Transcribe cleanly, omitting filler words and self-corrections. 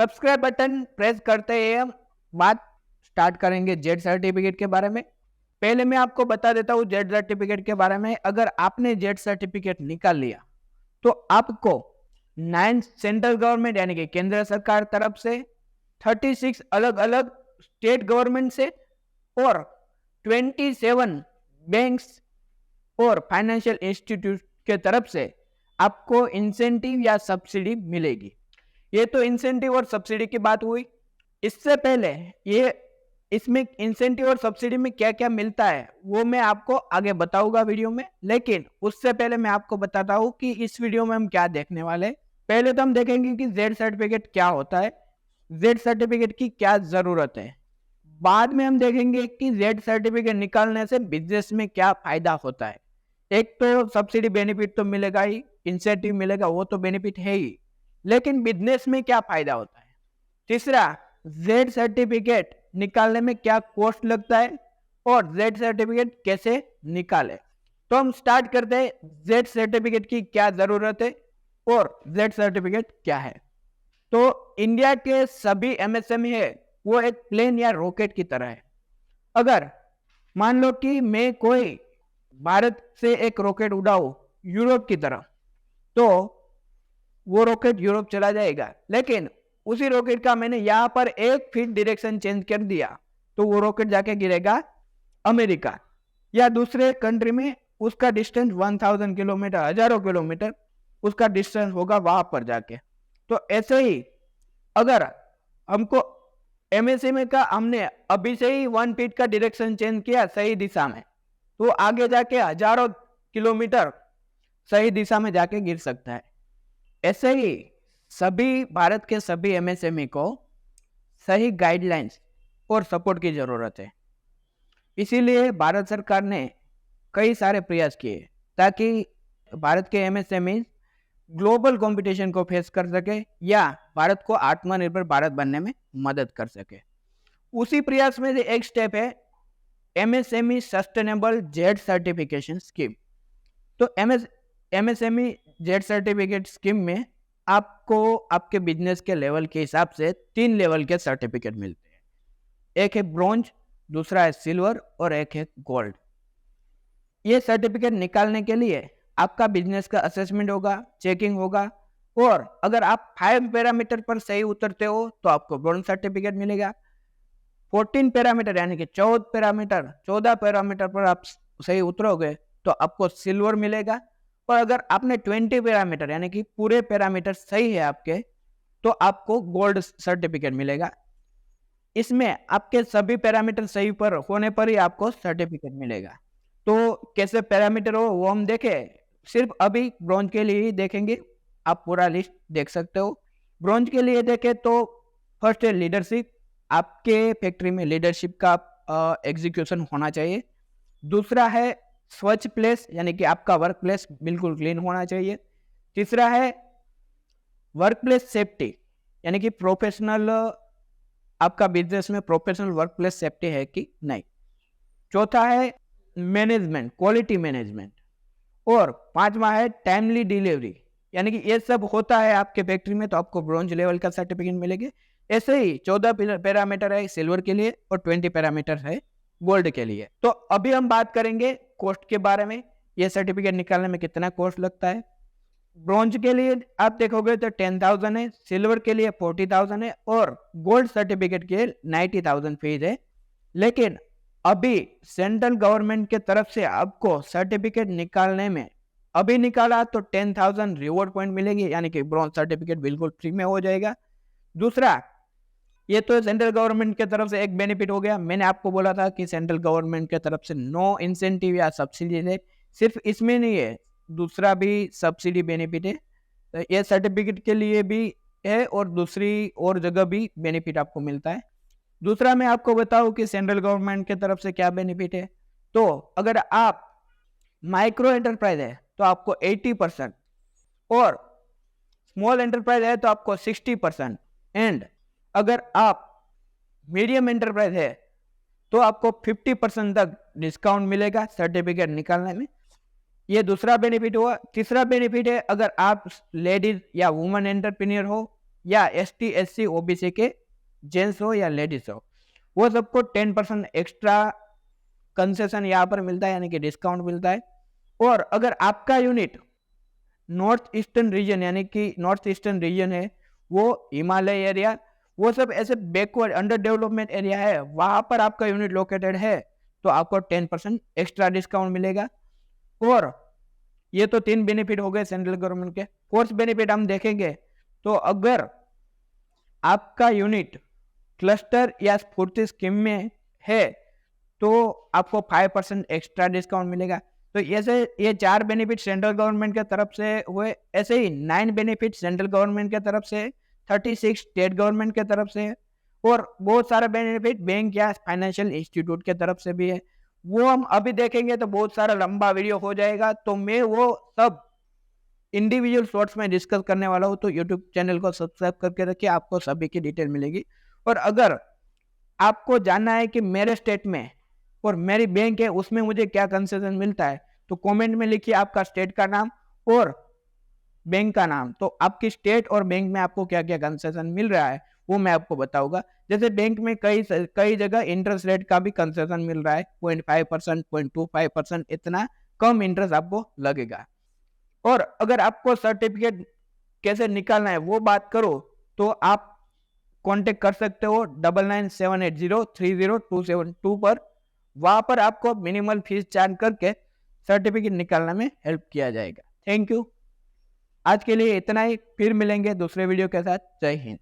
Subscribe button press करते ही हम बात स्टार्ट करेंगे जेड सर्टिफिकेट के बारे में। पहले मैं आपको बता देता हूँ जेड सर्टिफिकेट के बारे में। अगर आपने जेड सर्टिफिकेट निकाल लिया तो आपको 9 सेंट्रल गवर्नमेंट यानी कि केंद्र सरकार तरफ से, 36 अलग अलग स्टेट गवर्नमेंट से और 27 बैंक्स और फाइनेंशियल इंस्टीट्यूट के तरफ से आपको इंसेंटिव या सब्सिडी मिलेगी। ये तो इंसेंटिव और सब्सिडी की बात हुई। इससे पहले इसमें इंसेंटिव और सब्सिडी में क्या क्या मिलता है वो मैं आपको आगे बताऊंगा वीडियो में, लेकिन उससे पहले मैं आपको बताता हूँ कि इस वीडियो में हम क्या देखने वाले हैं। पहले तो हम देखेंगे कि जेड सर्टिफिकेट क्या होता है, जेड सर्टिफिकेट की क्या जरूरत है। बाद में हम देखेंगे कि जेड सर्टिफिकेट निकालने से बिजनेस में क्या फायदा होता है। एक तो सब्सिडी बेनिफिट तो मिलेगा ही, इंसेंटिव मिलेगा, वो तो बेनिफिट है ही, लेकिन बिजनेस में क्या फायदा होता है। तीसरा, जेड सर्टिफिकेट निकालने में क्या कॉस्ट लगता है और जेड सर्टिफिकेट कैसे निकाले। तो हम स्टार्ट करते हैं जेड सर्टिफिकेट की क्या जरूरत है और जेड सर्टिफिकेट क्या है। तो इंडिया के सभी एमएसएमई है वो एक प्लेन या रॉकेट की तरह है। अगर मान लो कि मैं कोई भारत से एक रॉकेट उड़ाऊं यूरोप की तरफ, तो वो रॉकेट यूरोप चला जाएगा, लेकिन उसी रॉकेट का मैंने यहां पर 1 फीट डायरेक्शन चेंज कर दिया तो वो रॉकेट जाके गिरेगा अमेरिका या दूसरे कंट्री में। उसका डिस्टेंस 1000 किलोमीटर, हजारों किलोमीटर उसका डिस्टेंस होगा वहां पर जाके। तो ऐसे ही अगर हमको एमएसएमई का हमने अभी से ही 1 फीट का डायरेक्शन चेंज किया सही दिशा में, तो आगे जाके हजारों किलोमीटर सही दिशा में जाके गिर सकता है। ऐसे ही सभी भारत के सभी एमएसएमई को सही गाइडलाइंस और सपोर्ट की जरूरत है। इसीलिए भारत सरकार ने कई सारे प्रयास किए ताकि भारत के एमएसएमई ग्लोबल कंपटीशन को फेस कर सके या भारत को आत्मनिर्भर भारत बनने में मदद कर सके। उसी प्रयास में से एक स्टेप है MSME sustainable Z certification scheme. तो एमएसएमई जेड सर्टिफिकेट स्कीम में आपको आपके बिजनेस के लेवल के हिसाब से 3 लेवल के सर्टिफिकेट मिलते हैं। एक है ब्रॉन्ज, दूसरा है सिल्वर और एक है गोल्ड। ये सर्टिफिकेट निकालने के लिए आपका बिजनेस का असेसमेंट होगा, चेकिंग होगा, और अगर आप 5 पैरामीटर पर सही उतरते हो तो आपको ब्रॉन्ज सर्टिफिकेट मिलेगा। 14 पैरामीटर यानी कि 14 पैरामीटर पर आप सही उतरोगे तो आपको सिल्वर मिलेगा। और अगर आपने 20 पैरामीटर यानी कि पूरे पैरामीटर सही है आपके, तो आपको गोल्ड सर्टिफिकेट मिलेगा। इसमें आपके सभी पैरामीटर सही पर होने पर ही आपको सर्टिफिकेट मिलेगा। तो कैसे पैरामीटर हो वो हम देखें, सिर्फ अभी ब्रॉन्ज के लिए ही देखेंगे, आप पूरा लिस्ट देख सकते हो। ब्रॉन्ज के लिए देखें तो फर्स्ट है लीडरशिप, आपके फैक्ट्री में लीडरशिप का एग्जीक्यूशन होना चाहिए। दूसरा है स्वच्छ प्लेस यानी कि आपका वर्क प्लेस बिल्कुल क्लीन होना चाहिए। तीसरा है वर्क प्लेस सेफ्टी यानी कि प्रोफेशनल, आपका बिजनेस में प्रोफेशनल वर्क प्लेस सेफ्टी है कि नहीं। चौथा है मैनेजमेंट, क्वालिटी मैनेजमेंट। और 5वां है टाइमली डिलीवरी, यानी कि ये सब होता है आपके फैक्ट्री में तो आपको ब्रॉन्ज लेवल का सर्टिफिकेट मिलेगा। ऐसे ही 14 पैरामीटर है सिल्वर के लिए और 20 पैरामीटर है गोल्ड के लिए। तो अभी हम बात करेंगे कॉस्ट के बारे में, ये सर्टिफिकेट निकालने में कितना कॉस्ट लगता है। ब्रॉन्ज के लिए आप देखोगे तो 10,000 है, सिल्वर के लिए 40,000 है और गोल्ड सर्टिफिकेट के लिए 90,000 फीस है। लेकिन अभी सेंट्रल गवर्नमेंट के तरफ से आपको सर्टिफिकेट निकालने में अभी निकाला तो 10,000 रिवॉर्ड पॉइंट मिलेगी, यानी कि ब्रॉन्ज सर्टिफिकेट बिल्कुल फ्री में हो जाएगा। दूसरा, ये तो सेंट्रल गवर्नमेंट के तरफ से एक बेनिफिट हो गया। मैंने आपको बोला था कि सेंट्रल गवर्नमेंट के तरफ से नो इंसेंटिव या सब्सिडी है, सिर्फ इसमें नहीं है, दूसरा भी सब्सिडी बेनिफिट है। तो ये सर्टिफिकेट के लिए भी है और दूसरी और जगह भी बेनिफिट आपको मिलता है। दूसरा मैं आपको बताऊं कि सेंट्रल गवर्नमेंट के तरफ से क्या बेनिफिट है। तो अगर आप माइक्रो एंटरप्राइज है तो आपको 80% और स्मॉल एंटरप्राइज है तो आपको 60%, एंड अगर आप मीडियम एंटरप्राइज है तो आपको 50% तक डिस्काउंट मिलेगा सर्टिफिकेट निकालने में। ये दूसरा बेनिफिट हुआ। तीसरा बेनिफिट है अगर आप लेडीज या वुमेन एंटरप्रेन्योर हो या ST SC OBC के जेंट्स हो या लेडीज हो, वो सबको 10% एक्स्ट्रा कंसेशन यहाँ पर मिलता है, यानी कि डिस्काउंट मिलता है। और अगर आपका यूनिट नॉर्थ ईस्टर्न रीजन यानी कि नॉर्थ ईस्टर्न रीजन है, वो हिमालय एरिया, वो सब ऐसे बैकवर्ड अंडर डेवलपमेंट एरिया है, वहां पर आपका यूनिट लोकेटेड है, तो आपको 10% एक्स्ट्रा डिस्काउंट मिलेगा। और ये तो 3 बेनिफिट हो गए सेंट्रल गवर्नमेंट के। फोर्थ बेनिफिट हम देखेंगे तो अगर आपका यूनिट क्लस्टर या स्फूर्ति स्कीम में है तो आपको 5% एक्स्ट्रा डिस्काउंट मिलेगा। तो ऐसे ये 4 बेनिफिट सेंट्रल गवर्नमेंट के तरफ से हुए, ऐसे ही 9 बेनिफिट सेंट्रल गवर्नमेंट के तरफ से, 36 स्टेट गवर्नमेंट के तरफ से, और बहुत सारे बेनिफिट बैंक या फाइनेंशियल इंस्टीट्यूट के तरफ से भी है। वो हम अभी देखेंगे तो बहुत सारा लंबा वीडियो हो जाएगा, तो मैं वो सब इंडिविजुअल शॉर्ट्स में डिस्कस करने वाला हूँ। तो यूट्यूब चैनल को सब्सक्राइब करके रखिए, आपको सभी की डिटेल मिलेगी। और अगर आपको जानना है कि मेरे स्टेट में और मेरी बैंक है उसमें मुझे क्या कंसेशन मिलता है, तो कमेंट में लिखिए आपका स्टेट का नाम और बैंक का नाम, तो आपकी स्टेट और बैंक में आपको क्या क्या कंसेशन मिल रहा है वो मैं आपको बताऊंगा। जैसे बैंक में कई जगह इंटरेस्ट रेट का भी कंसेशन मिल रहा है, 0.5%, 0.25%, इतना कम इंटरेस्ट आपको लगेगा। और अगर आपको सर्टिफिकेट कैसे निकालना है वो बात करो, तो आप कांटेक्ट कर सकते हो 9978030272 पर। वहां पर आपको मिनिमल फीस चार्ज करके सर्टिफिकेट निकालने में हेल्प किया जाएगा। Thank you. आज के लिए इतना ही, फिर मिलेंगे दूसरे वीडियो के साथ। जय हिंद।